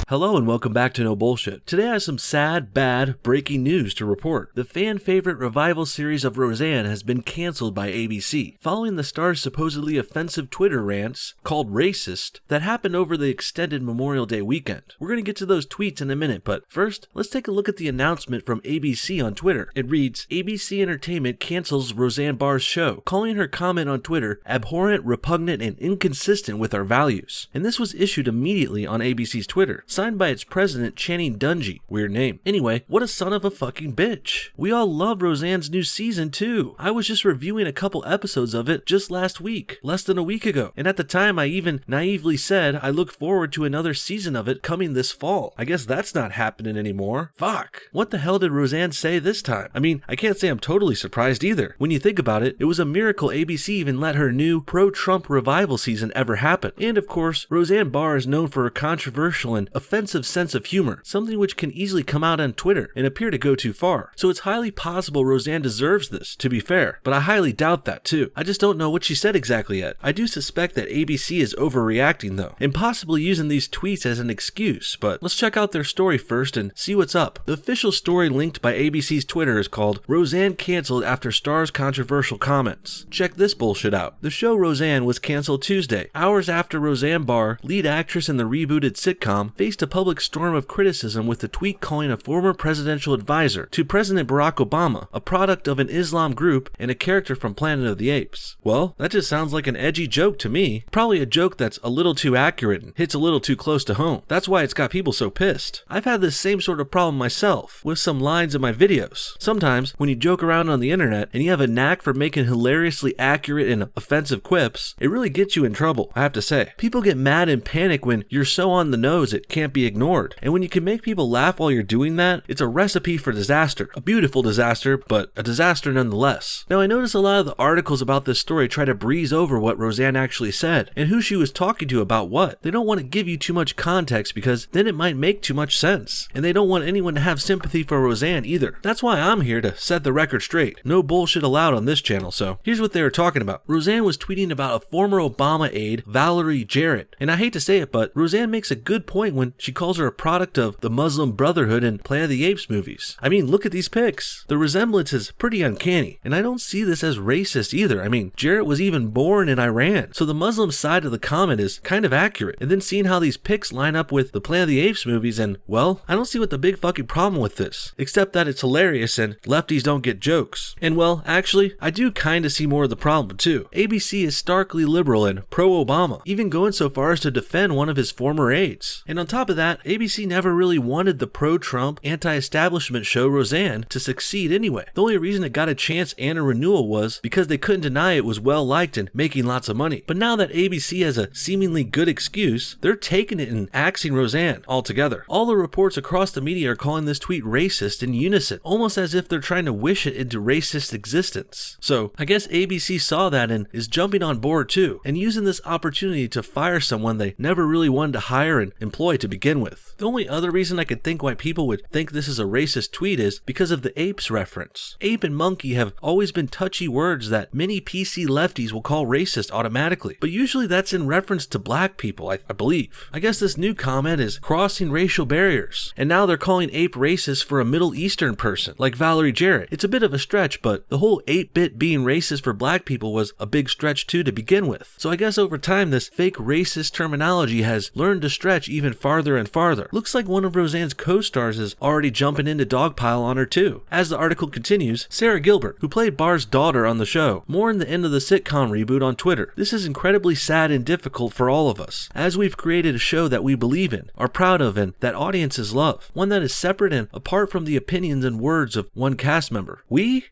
Hello and welcome back to No Bullshit. Today I have some sad, bad, breaking news to report. The fan favorite revival series of Roseanne has been cancelled by ABC, following the star's supposedly offensive Twitter rants, called racist, that happened over the extended Memorial Day weekend. We're going to get to those tweets in a minute, but first, let's take a look at the announcement from ABC on Twitter. It reads, ABC Entertainment cancels Roseanne Barr's show, calling her comment on Twitter abhorrent, repugnant, and inconsistent with our values. And this was issued immediately on ABC's Twitter, signed by its president Channing Dungey. Weird name. Anyway, what a son of a fucking bitch. We all love Roseanne's new season too. I was just reviewing a couple episodes of it just last week, less than a week ago. And at the time I even naively said I look forward to another season of it coming this fall. I guess that's not happening anymore. Fuck. What the hell did Roseanne say this time? I mean, I can't say I'm totally surprised either. When you think about it, it was a miracle ABC even let her new pro-Trump revival season ever happen. And of course, Roseanne Barr is known for her controversial and offensive sense of humor, something which can easily come out on Twitter and appear to go too far. So it's highly possible Roseanne deserves this, to be fair, but I highly doubt that too. I just don't know what she said exactly yet. I do suspect that ABC is overreacting though, and possibly using these tweets as an excuse, but let's check out their story first and see what's up. The official story linked by ABC's Twitter is called Roseanne Cancelled After Star's Controversial Comments. Check this bullshit out. The show Roseanne was canceled Tuesday, hours after Roseanne Barr, lead actress in the rebooted sitcom, faced a public storm of criticism with a tweet calling a former presidential advisor to President Barack Obama a product of an Islam group and a character from Planet of the Apes. Well, that just sounds like an edgy joke to me. Probably a joke that's a little too accurate and hits a little too close to home. That's why it's got people so pissed. I've had this same sort of problem myself with some lines in my videos. Sometimes when you joke around on the internet and you have a knack for making hilariously accurate and offensive quips, it really gets you in trouble, I have to say. People get mad and panic when you're so on the nose it can't be ignored. And when you can make people laugh while you're doing that, it's a recipe for disaster. A beautiful disaster, but a disaster nonetheless. Now I notice a lot of the articles about this story try to breeze over what Roseanne actually said and who she was talking to about what. They don't want to give you too much context because then it might make too much sense. And they don't want anyone to have sympathy for Roseanne either. That's why I'm here to set the record straight. No bullshit allowed on this channel, so here's what they were talking about. Roseanne was tweeting about a former Obama aide, Valerie Jarrett. And I hate to say it, but Roseanne makes a good point when she calls her a product of the Muslim Brotherhood and Planet of the Apes movies. I mean, look at these pics. The resemblance is pretty uncanny, and I don't see this as racist either. I mean, Jarrett was even born in Iran, so the Muslim side of the comment is kind of accurate. And then seeing how these pics line up with the Planet of the Apes movies, and well, I don't see what the big fucking problem with this, except that it's hilarious and lefties don't get jokes. And well, actually, I do kind of see more of the problem too. ABC is starkly liberal and pro-Obama, even going so far as to defend one of his former aides. And on top of that, ABC never really wanted the pro-Trump, anti-establishment show Roseanne to succeed anyway. The only reason it got a chance and a renewal was because they couldn't deny it was well liked and making lots of money. But now that ABC has a seemingly good excuse, they're taking it and axing Roseanne altogether. All the reports across the media are calling this tweet racist in unison, almost as if they're trying to wish it into racist existence. So I guess ABC saw that and is jumping on board too, and using this opportunity to fire someone they never really wanted to hire and employ to begin with. The only other reason I could think why people would think this is a racist tweet is because of the apes reference. Ape and monkey have always been touchy words that many PC lefties will call racist automatically, but usually that's in reference to black people, I believe. I guess this new comment is crossing racial barriers, and now they're calling ape racist for a Middle Eastern person, like Valerie Jarrett. It's a bit of a stretch, but the whole 8-bit being racist for black people was a big stretch too to begin with. So I guess over time this fake racist terminology has learned to stretch even farther and farther. Looks like one of Roseanne's co-stars is already jumping into dogpile on her too. As the article continues, Sarah Gilbert, who played Barr's daughter on the show, mourned the end of the sitcom reboot on Twitter. This is incredibly sad and difficult for all of us, as we've created a show that we believe in, are proud of, and that audiences love. One that is separate and apart from the opinions and words of one cast member. We?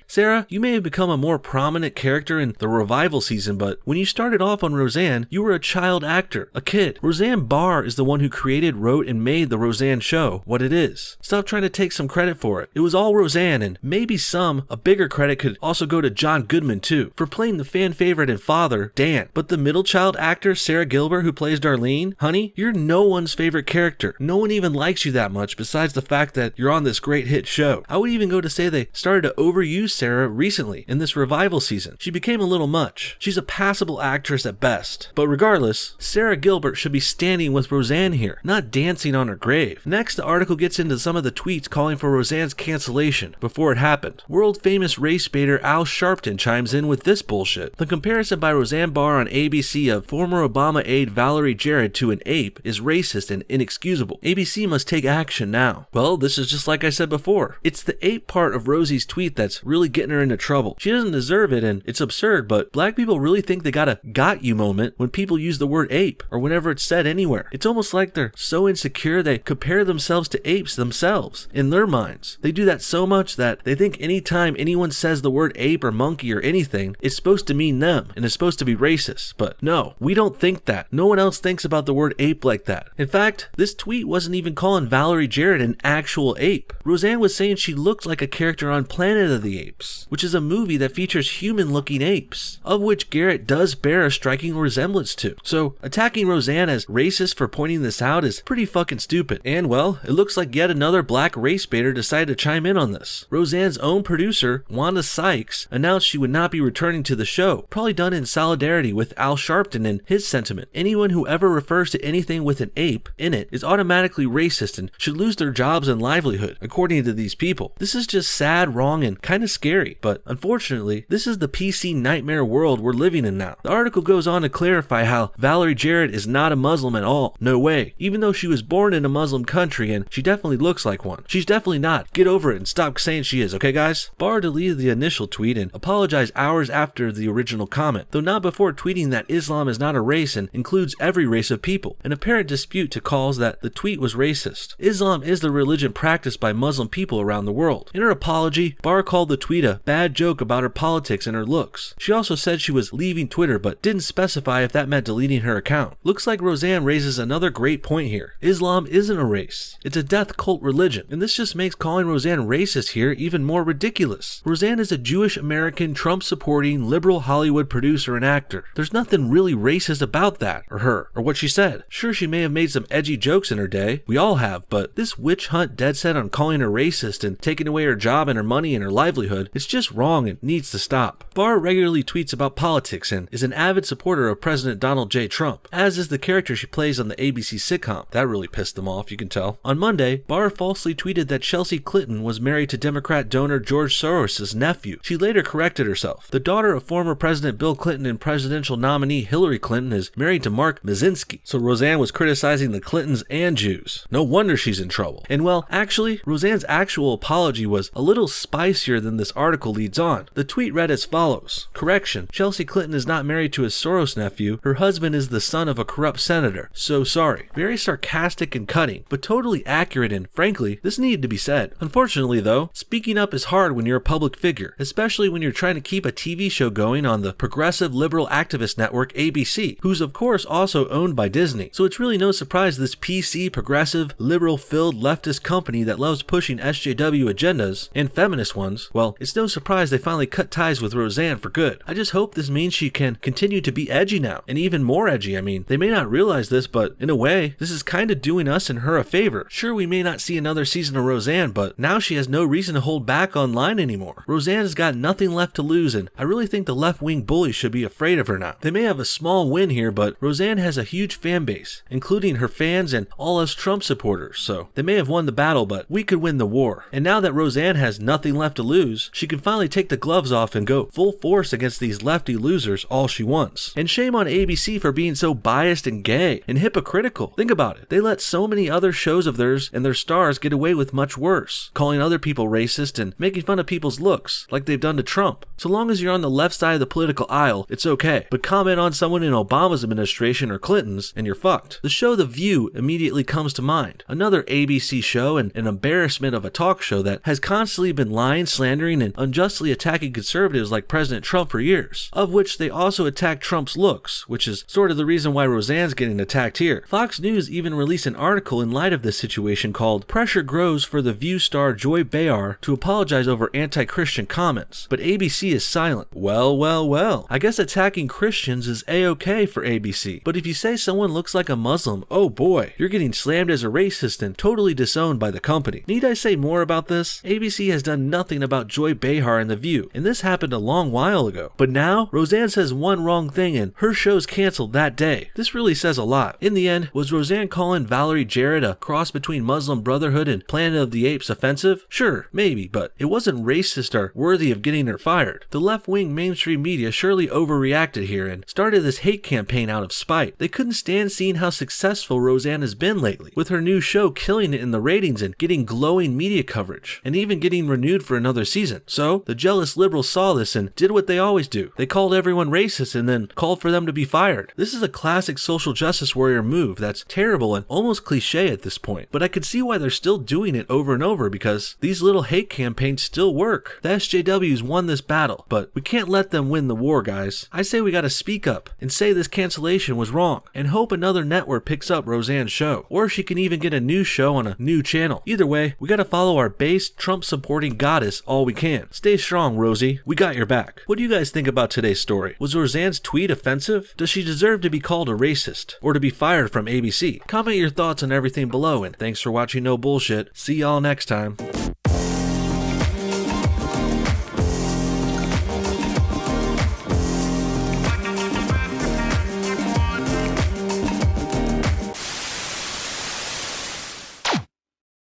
Sarah, you may have become a more prominent character in the revival season, but when you started off on Roseanne, you were a child actor, a kid. Roseanne Barr is the one who created, wrote, and made the Roseanne show what it is. Stop trying to take some credit for it. It was all Roseanne, and maybe a bigger credit could also go to John Goodman too, for playing the fan favorite and father, Dan. But the middle child actor, Sarah Gilbert, who plays Darlene, honey, you're no one's favorite character. No one even likes you that much besides the fact that you're on this great hit show. I would even go to say they started to overuse Sarah recently in this revival season. She became a little much. She's a passable actress at best. But regardless, Sarah Gilbert should be standing with Roseanne here here, not dancing on her grave. Next, the article gets into some of the tweets calling for Roseanne's cancellation before it happened. World-famous race baiter Al Sharpton chimes in with this bullshit. The comparison by Roseanne Barr on ABC of former Obama aide Valerie Jarrett to an ape is racist and inexcusable. ABC must take action now. Well, this is just like I said before. It's the ape part of Rosie's tweet that's really getting her into trouble. She doesn't deserve it and it's absurd, but black people really think they got a got you moment when people use the word ape or whenever it's said anywhere. It's almost like they're so insecure they compare themselves to apes themselves in their minds. They do that so much that they think anytime anyone says the word ape or monkey or anything, it's supposed to mean them and it's supposed to be racist. But no, we don't think that. No one else thinks about the word ape like that. In fact, this tweet wasn't even calling Valerie Jarrett an actual ape. Roseanne was saying she looked like a character on Planet of the Apes, which is a movie that features human-looking apes, of which Garrett does bear a striking resemblance to. So attacking Roseanne as racist for pointing this out is pretty fucking stupid. And well, it looks like yet another black race baiter decided to chime in on this. Roseanne's own producer, Wanda Sykes, announced she would not be returning to the show, probably done in solidarity with Al Sharpton and his sentiment. Anyone who ever refers to anything with an ape in it is automatically racist and should lose their jobs and livelihood, according to these people. This is just sad, wrong, and kind of scary, but unfortunately, this is the PC nightmare world we're living in now. The article goes on to clarify how Valerie Jarrett is not a Muslim at all. No way. Even though she was born in a Muslim country and she definitely looks like one. She's definitely not. Get over it and stop saying she is, okay guys? Barr deleted the initial tweet and apologized hours after the original comment, though not before tweeting that Islam is not a race and includes every race of people, an apparent dispute to calls that the tweet was racist. Islam is the religion practiced by Muslim people around the world. In her apology, Barr called the tweet a bad joke about her politics and her looks. She also said she was leaving Twitter but didn't specify if that meant deleting her account. Looks like Roseanne raises another great point here. Islam isn't a race. It's a death cult religion, and this just makes calling Roseanne racist here even more ridiculous. Roseanne is a Jewish American Trump-supporting liberal Hollywood producer and actor. There's nothing really racist about that, or her, or what she said. Sure, she may have made some edgy jokes in her day. We all have, but this witch hunt dead set on calling her racist and taking away her job and her money and her livelihood, it's just wrong and needs to stop. Barr regularly tweets about politics and is an avid supporter of President Donald J. Trump, as is the character she plays on the ABC sitcom. That really pissed them off, you can tell. On Monday, Barr falsely tweeted that Chelsea Clinton was married to Democrat donor George Soros' nephew. She later corrected herself. The daughter of former President Bill Clinton and presidential nominee Hillary Clinton is married to Mark Mazinski. So Roseanne was criticizing the Clintons and Jews. No wonder she's in trouble. And well, actually, Roseanne's actual apology was a little spicier than this article leads on. The tweet read as follows. Correction, Chelsea Clinton is not married to a Soros nephew. Her husband is the son of a corrupt senator. So sorry. Very sarcastic and cutting, but totally accurate, and frankly, this needed to be said. Unfortunately though, speaking up is hard when you're a public figure, especially when you're trying to keep a TV show going on the progressive liberal activist network ABC, who's of course also owned by Disney. So it's really no surprise this PC, progressive, liberal-filled leftist company that loves pushing SJW agendas, and feminist ones, well, it's no surprise they finally cut ties with Roseanne for good. I just hope this means she can continue to be edgy now, and even more edgy. I mean, they may not realize this, but in a way, this is kind of doing us and her a favor. Sure, we may not see another season of Roseanne, but now she has no reason to hold back online anymore. Roseanne has got nothing left to lose, and I really think the left-wing bullies should be afraid of her now. They may have a small win here, but Roseanne has a huge fan base, including her fans and all us Trump supporters, so they may have won the battle, but we could win the war. And now that Roseanne has nothing left to lose, she can finally take the gloves off and go full force against these lefty losers all she wants. And shame on ABC for being so biased and gay and hypocritical. Think about it. They let so many other shows of theirs and their stars get away with much worse, calling other people racist and making fun of people's looks, like they've done to Trump. So long as you're on the left side of the political aisle, it's okay. But comment on someone in Obama's administration or Clinton's, and you're fucked. The show The View immediately comes to mind. Another ABC show and an embarrassment of a talk show that has constantly been lying, slandering, and unjustly attacking conservatives like President Trump for years, of which they also attack Trump's looks, which is sort of the reason why Roseanne's getting attacked here. Fox News even released an article in light of this situation called "Pressure Grows for the View star Joy Behar to apologize over anti-Christian comments, but ABC is silent." Well, I guess attacking Christians is a-okay for ABC, but if you say someone looks like a Muslim, oh boy, you're getting slammed as a racist and totally disowned by the company. Need I say more about this? ABC has done nothing about Joy Behar in The View, and this happened a long while ago. But now, Roseanne says one wrong thing and her show's canceled that day. This really says a lot. In the end, was Was Roseanne calling Valerie Jarrett a cross between Muslim Brotherhood and Planet of the Apes offensive? Sure, maybe, but it wasn't racist or worthy of getting her fired. The left-wing mainstream media surely overreacted here and started this hate campaign out of spite. They couldn't stand seeing how successful Roseanne has been lately, with her new show killing it in the ratings and getting glowing media coverage, and even getting renewed for another season. So, the jealous liberals saw this and did what they always do. They called everyone racist and then called for them to be fired. This is a classic social justice warrior move that's terrible and almost cliche at this point, but I could see why they're still doing it over and over because these little hate campaigns still work. The SJWs won this battle, but we can't let them win the war, guys. I say we gotta speak up and say this cancellation was wrong and hope another network picks up Roseanne's show, or she can even get a new show on a new channel. Either way, we gotta follow our base Trump supporting goddess all we can. Stay strong, Rosie. We got your back. What do you guys think about today's story? Was Roseanne's tweet offensive? Does she deserve to be called a racist or to be fired from ABC? Comment your thoughts on everything below, and thanks for watching No Bullshit. See y'all next time.